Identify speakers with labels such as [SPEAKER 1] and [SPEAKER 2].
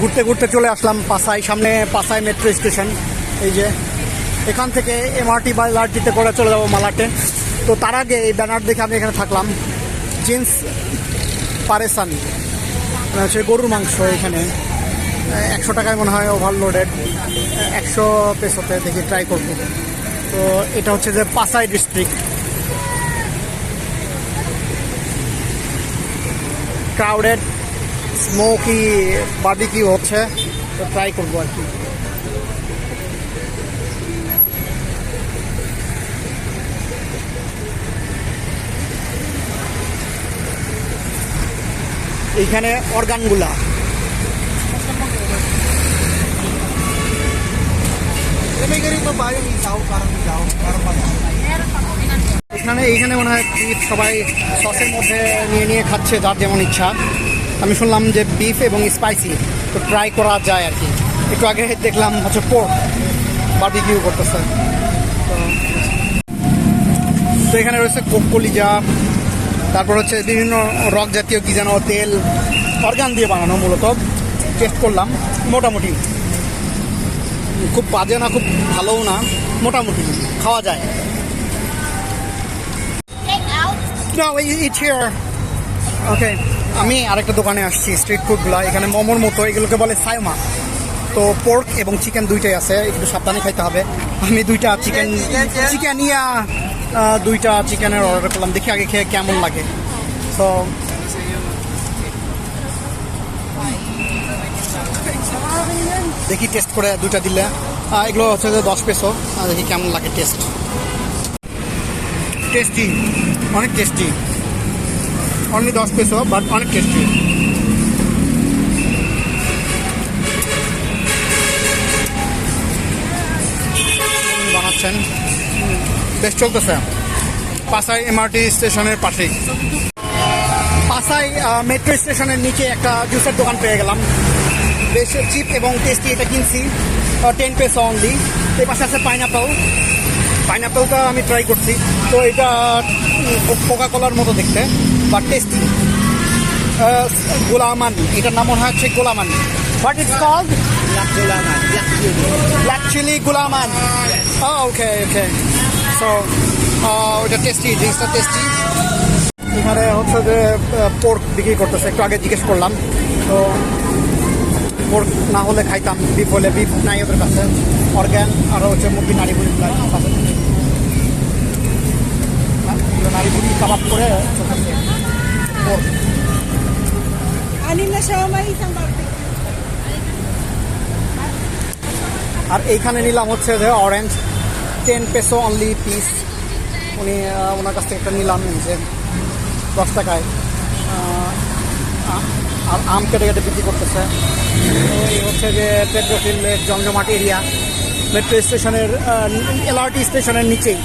[SPEAKER 1] ঘুরতে ঘুরতে চলে আসলাম পাসাই, সামনে পাসাই মেট্রো স্টেশন। এই যে এখান থেকে এমআরটি বা এলআরটিতে করে চলে যাবো মালাটে। তো তার আগে এই ব্যানার দেখে আমি এখানে থাকলাম। জিন্স পারেসান হচ্ছে গরুর মাংস, এখানে 100 টাকায় মনে হয় ওভারলোডেড, 100 পেসোতে। দেখি ট্রাই করবো। তো এটা হচ্ছে যে পাসাই ডিস্ট্রিক্ট। ক্রাউডেড স্মোকি বারবিকিউ হচ্ছে, তো ট্রাই করবো আর কি। এইখানে অর্গানগুলা এইখানে মনে হয় বিফ সবাই সসের মধ্যে নিয়ে নিয়ে খাচ্ছে, যার যেমন ইচ্ছা। আমি শুনলাম যে বিফ এবং স্পাইসি, তো ট্রাই করা যায় আর কি। একটু আগে দেখলাম হচ্ছে পোর্ক বারবিকিউ করতেছে। তো এখানে রয়েছে কলিজা, তারপর হচ্ছে বিভিন্ন রক জাতীয় কি যেন তেল, অর্গান দিয়ে বানানো মূলত। টেস্ট করলাম, মোটামুটি খুব বাজে না, খুব ভালোও না, মোটামুটি খাওয়া যায়। ওকে, আমি আরেকটা দোকানে আসছি, স্ট্রিট ফুডগুলো। এখানে মোমোর মতো, এগুলোকে বলে সাইমা। তো পোর্ক এবং চিকেন দুইটাই আছে, একটু সাবধানে খাইতে হবে। আমি দুইটা চিকেন ইয়া 2টা চিকেনের অর্ডার করলাম, দেখি আগে খেয়ে কেমন লাগে। তো দেখি টেস্ট করে 2টা দিলে। এগুলো হচ্ছে যে 10 পেসো, দেখি কেমন লাগে টেস্ট। টেস্টি, অনেক টেস্টি। অনলি 10 পেসো, বাট অনেক টেস্টি। বানাচ্ছেন, বেশ চলতেছে। পাসাই এমআরটি স্টেশনের পাশেই। পাসাই মেট্রো স্টেশনের নিচে একটা জুসের দোকান পেয়ে গেলাম, বেশ চিপ এবং টেস্টি। এটা কিনছি 10 পেসো অনলি। এই পাশে আছে পাইনাপেলটা আমি ট্রাই করছি। তো এটা কোকা কোলার মতো দেখতে, বাট টেস্টি। গোলামান, এটার নাম মনে হচ্ছে গোলামান। What it's called? Black chili গোলামান। Okay okay. সো ওটা টেস্টি, জিনিসটা টেস্টি। এখানে হচ্ছে যে পোর্ক বিক্রি করতেছে, একটু আগে জিজ্ঞেস করলাম। তো পোর্ক না হলে খাইতাম, বিফ হলে। বিফ নাই ওদের কাছে, অর্গ্যান আর হচ্ছে মুরগি নাড়িভুড়ি আছে। নাড়িভুড়ি কাবাব করে পোর্ক। আর এইখানে নিলাম হচ্ছে যে অরেঞ্জ, 10 পেসো অনলি পিস। ওনার কাছ থেকে একটা নিলাম যে 10 টাকায়। আর আম কেটে কেটে বিক্রি করতেছে। এই হচ্ছে যে পেট্রোফিল্ডের জমজমাট এরিয়া, মেট্রো স্টেশনের এলআরটি স্টেশনের নিচেই।